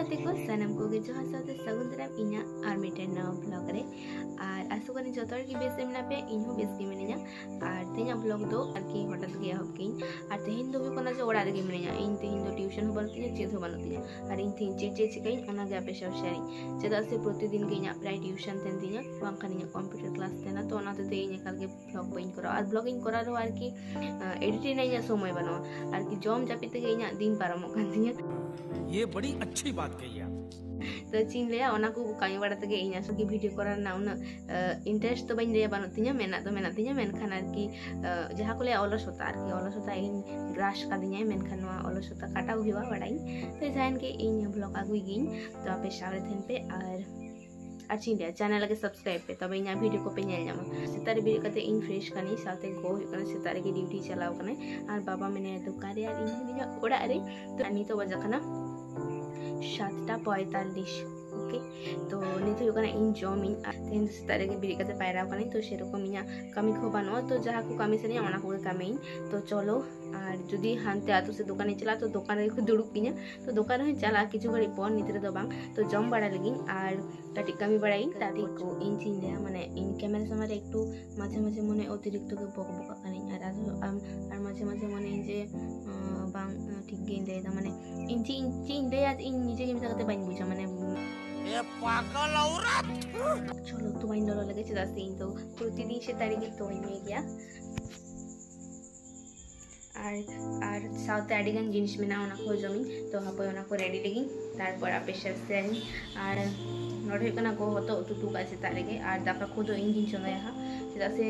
गाते को सनम को गे जोहार साथे सगुन दाराम इना आर मिटेन नवा ब्लॉग रे आर आसुकानी जतोर की बेस मेना पे इन हो बेस की मिनिया आर तेना ब्लॉग दो आरकी हठात गे एहब की आर तेहिन दो हुई कना जे ओड़ा रे मिनिया इन तेहिन दो ट्यूशन हो बनतिया चेद हो बनतिया आर इन तेहिन चे चिकाई ओना गे आपे साव शेयरिंग चेदा से प्रतिदिन गे इना प्राय ट्यूशन तेन तिया बांखान इना कंप्यूटर क्लास तेना तो ओना ते इन एकाल गे ब्लॉग बइन करा आर ब्लॉगिंग करा रो आरकी एडिटिंग इना समय बनो आरकी जॉम जापिते गे इना दिन पारमो कान तिया ये बड़ी अच्छी बात कही आप। तो चीन लिया ओना को कामी बड़ा तगे इना सकी वीडियो करा ना उना इंटरेस्ट तो बइन लिया बानो तिया मेना तिया मेनखान आरकी जहां को ले अलसता इन ग्रास का दिया मेनखान नवा अलसता काटा हुआ बड़ाई तो जाइन के इन ब्लॉग आगुई गिन तो आपे सावरे थेन पे और चीन लिया चैनल के सब्सक्राइब पे तब इन वीडियो को पे नेल न्यामा सेतारे बिर कते इन फ्रेश कनी साथे गो कने सेतारे के ड्यूटी चलाव कने और बाबा मेने दुकान रे और इन बिना ओड़ा रे तो अनि तो बजा कना 7:45 ओके तो नितो युगना इन जॉमिन तेन सेतारे के बिर कते पायरा कनी तो सेरकम इना कमी खो बानो तो जहा को कमी से ओना को कमी तो चलो और जुदी हानते आतो से दुकाने चला तो दुकान रे दुड़ुब पिना तो दुकान रे चला किछु घड़ी पर नितरे दो बांग तो जम बड़ा लगिन और काटी कमी बड़ाई ताती को इन चिन ले माने इन कैमरा समय एकटू माঝে माঝে मने अतिरिक्त के बक कानी और माঝে माঝे मने जे बांग ठीक गेन दे माने इन चिन दे आज इन निजे के मिसाते बाइन बुझा माने ए पागल औरत चलो तो बाइन डॉलर लगे चला से इन तो प्रतिदिन से तारीख तो में गया और साउथ आडिगान जिनिस मेना ओना को जमी तो हापय ओना को रेडी लगी तारपर आपे शेयर और नोडे कना को हतो उतु का से तारेगे और दाका को दो इंजिन समय हा चेदा से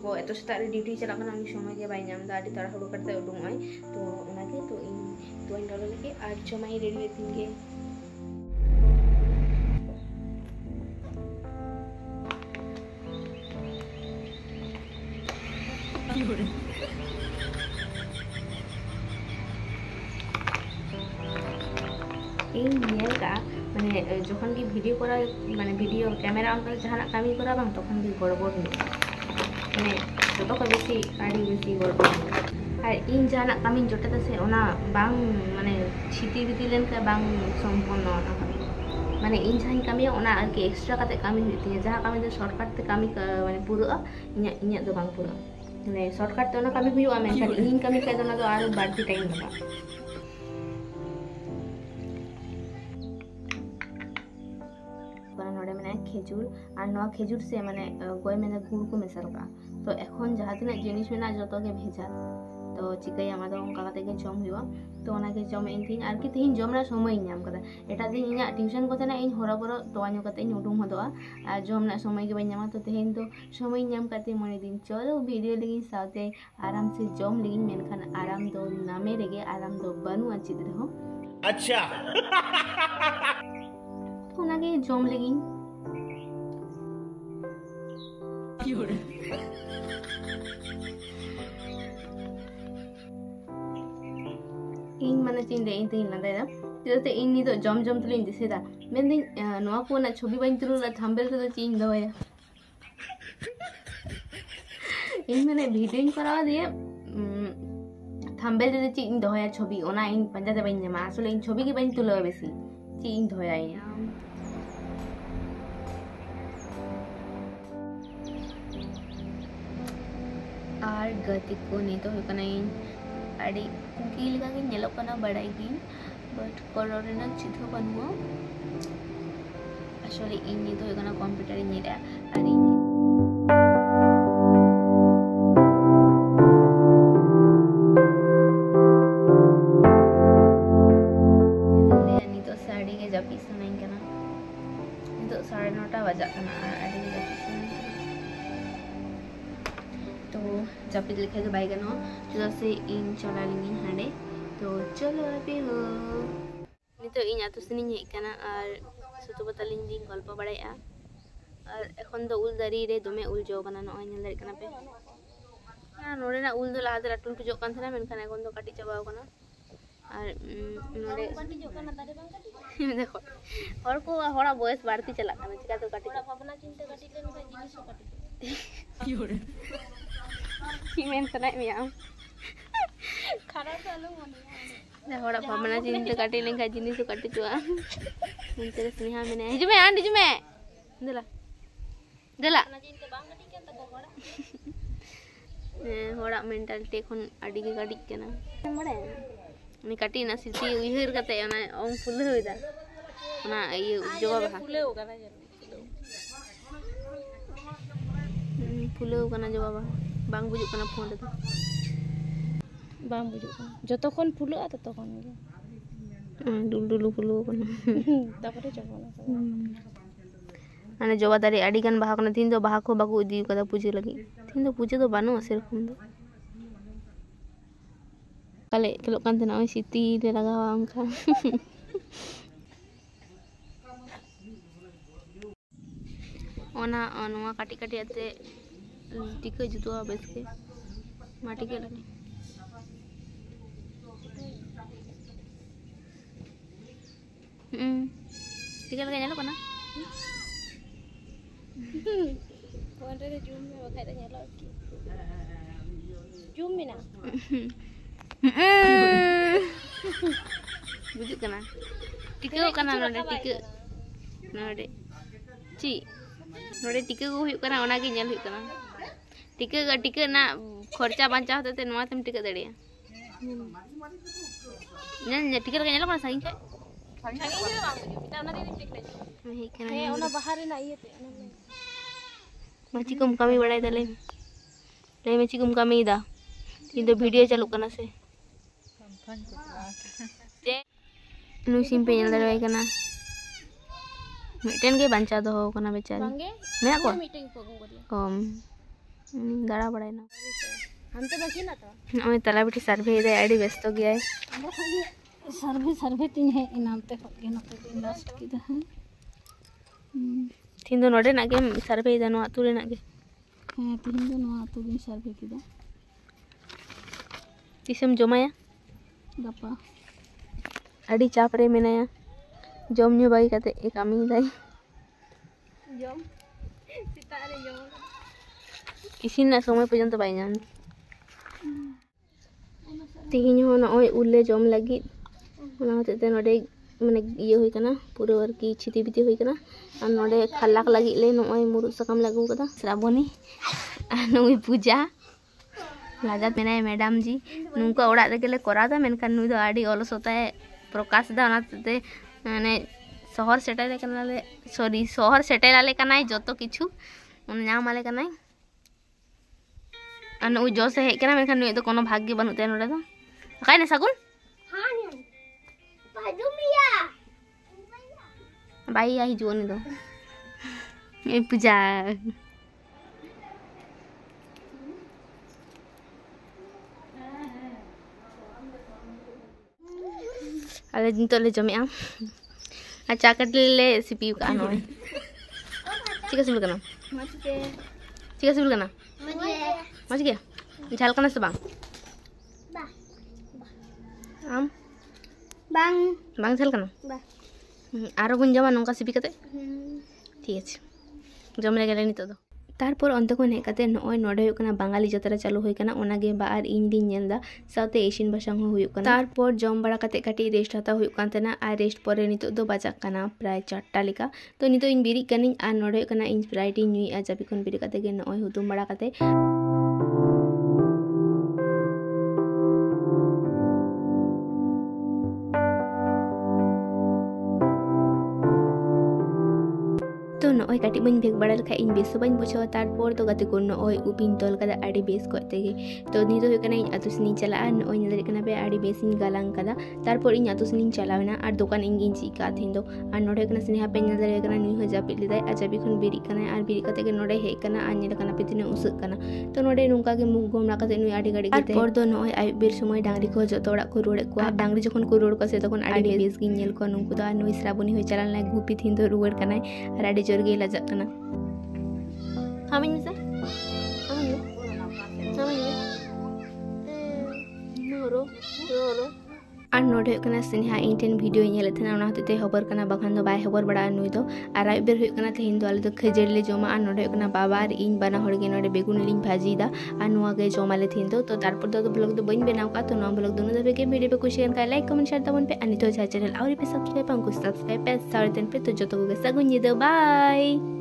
को एतो स्टार ड्यूटी चला कना आमी समय के बाय नाम दाडी तारा हडो करते उडुंग आय तो ओनाके तो इन तो इन डॉलर लगे और जमाई रेडी लेतिंगे माने जखन की वीडियो करा माने वीडियो कैमरा ऑन कर जहां कामी करा बांग तखन की गड़बड़ माने जतो को बेसी आडी बेसी गड़बड़ और इन जहां कामी जटे से ओना बांग माने छिती बिती लेन का बांग संपूर्ण ओना माने इन जहां कामी ओना आरके एक्स्ट्रा काते कामी हुई जहां कामी दो शॉर्टकट ते कामी माने पूरा इnya दो बांग पूरा माने शॉर्टकट ते ओना कामी हुई मेन इन कामी का दोना दो आरो बाड़ती टाइम लगा खेजुर और नवा खेजुर से माने गय में गुड़ को मेसा रखा तो एखन जहाँ तना जिनिस में जो के भेजा तो चिकाई आमा दो उनका काते के जम हुआ तो ओना के जम इन थिन आर की तिन जमरा समय नाम कदा एटा दिन इना ट्यूशन को तना इन हरा बरो तोवाño कते इन उडुम हदोआ और जमना समय के बाय नामा तो तेहिन तो समय नाम कते मने दिन चलो वीडियो लगी साथे आराम से जम लगी मेनखान आराम दो नामे रेगे आराम दो बनु आचित रहो अच्छा तो ओना के जम लगी इन माने चिन दे इन तीन लंदा चिदाते इन नि तो जम तुलिन दिसेदा मेनदिन नोआ को ना छवि बाइन तुलुला थंबनेल तो चिन दोया इन माने वीडियो करा दिए थंबनेल तो चिन दोया छवि ओना इन पंजाते बाइन नमा आसले इन छवि के बाइन तुलो बेसी चिन दोया इन और गति को नहीं तो होकना इन आड़ी कुकी लगा के नेलो कना बड़ाई गिन बट कलर ना चिथो बनमो असले इन नहीं तो होकना कंप्यूटर इन नेरा आड़ी यानी तो साड़ी के जापिस नहीं कना तो 9:30 बजा कना आड़ी के जापिस तो जापित लिखे के बाई गनो चुदा से इन चला लिंगी हांडे तो चलो अबे हो नितो इन आतु सिनिኝ हे कना और सुतु बतालिኝ दिन गल्प बड़ाया और एखन दो उल दारी रे दोमे उल जो कना नय नेल दारी कना पे ना नोडे ना उल दो लाहा लाटू लाटू जो कान थना मेनखान एखन दो काटी चाबाव कना और नोडे काटी जो कना दारे बांग काटी देखो हर को हड़ा बयस बाड़ती चला कना चिका तो काटी भावना चिंता काटी लेन भाई जिनिस काटी क्यों मेन सनाय मिया खरा चालू मने hora pamana cinta kati leng kaji ni suka kati tua cinta sneha mene hiju me andi hiju me dela hora mentality khon adi ge gadi kana mare ni kati na siti uihir kate ona ong full hoida ona iye joga baha full kana joga baha bang bujuk kana phone redo bang bujuk kana joto khon full a to khon ge dulu full kana tapore joga ana joga dari adi kan baha kana tin do baha ko bagu idi kada puja lagi tin do puja do banu serokom do kale kelok kan tena oi siti de lagawa angka ona onwa kati kati ate tika jutua beske mati ke lagi tika lagi nyalo kana phone re zoom me bakai da nyalo ki zoom me na bujuk kana tika kana node tika node ci node tika ko huyuk kana ona ge nyal huyuk kana tika na खर्चा बांचा होते ते नवा तुम टिका दड़िया न टिका लगे nyalo kana saking kai saking je bang kita ona di टिक ले हे ona bahar na iye te machi kum kami badai dale le machi kum kami da indo video चालू kana se नु सिम पे nyal dare kana मिटन के बांचा दो kana बेचारी मेना को meeting को गो दड़ा बड़ाई ना हम तो बाकी ना तो ओए तला बिटी सर्वे दे आईडी व्यस्त हो गया है सर्वे तीन है इनाम ते होके ना तो लास्ट की दा है तीन दो नोडे ना के सर्वे दा नो आतु रे ना के हां तीन दो नो आतु रे सर्वे की दा तिसम जमाया गप्पा आड़ी चाप रे मेनाया जम न्यू बाई काते ए कामी दाई जम सितारे जम इसिन ना समय पर्यंत बाई नाम तिहिन हो ना ओय उल्ले जम लगी ओना होते नोडे माने ये होई कना पूरा वर की छिति बिति होई कना और नोडे खलाक लगी ले नोय मुरु सकम लागू कदा श्रावणी नुई पूजा लाजत मेनाय मैडम जी नुका ओड़ा रेगे ले करा दा मेनखान नुई दो आडी अलस होता है प्रकाश दा ओनाते माने शहर सेटेल कना ले सॉरी शहर सेटेल आले कनाय जतो किछु उन नाम आले कनाय अन उ जो से हे कना मेनखान नुई दो कोनो भाग्य बनुते नोडे दो काई ने सगुन हां ने बाजुमिया बाई आई जोनी दो ए पूजा ale nito le jome am acha katle sipi ka no chika sibil kana chika sibil kana mas gaya jal kana se bang am bang jal kana aro bun jama nongka sipi kate ठीक है जम ले गेले नितो दो तारपर अंत को हे कते नय नोडे हुई कना बांगाली जतरा चालू हुई कना ओनागे बार इन दिन नेलदा साथे एशियन बसांग हुई कना तारपर जम बड़ा कते काटी रेस्ट हता हुई कान तेना आ रेस्ट परे नितो दो बाजा कना प्राय 4टा लेका तो नितो इन बिरी कनी आ नोडे कना इन स्प्राइट इन नुई आ जाबी कोन बिरी कते गे नय हुतुम बड़ा कते तो नय काटी बन भेग बड़ा लेखा इन बेस बन बुझाव तारपर तो गाते को नय उबिन तल कदा आडी बेस करते गे तो नी तो कना इन आतुसनी चला नय नदरे कना पे आडी बेस इन गालांग कदा तारपर इन आतुसनी चलावना आर दुकान इंगिन चिका थिन दो आर नोडे कना स्नेहा पे नदरे कना नी हो जापि लेदाय आजाबी खन बिरी कना आर बिरी कते गे नोडे हे कना आर नेल कना पेतिने उसक कना तो नोडे नुका गे मुग गोमना कते नुई आडी गाडी कते तारपर दो नय आय बेर समय डांगरी को जतो ओड़ा को रोड़े को डांगरी जखन को रोड़ को से तखन आडी बेस गिन नेल को नुकु दा नुई श्रावणी हो चलान ला गुपी थिन दो रुवर कना आर आडी जोरगे लजा कना हमें से हमें नोरो और नोडे होकना स्नेहा इन टेन वीडियो नेले थेना ओना होते हबर कना बखान दो बाय हबर बड़ा नुई दो और आइबर होकना तेहिन दो आले दो खजर ले जमा और नोडे होकना बाबा और इन बाना हर गे नोडे बेगुन लिंग भाजी दा और नुआ गे जमाले थेहिन दो। तो तारपर दो ब्लॉग दो बइन बनाव का। तो नुआ ब्लॉग दोनों दबे के वीडियो पे कुछ का लाइक कमेंट शेयर तबन पे अनि तो चैनल और पे सब्सक्राइब पे सब्सक्राइब पे सारतेन पे। तो जतो को सगुन ये दो बाय।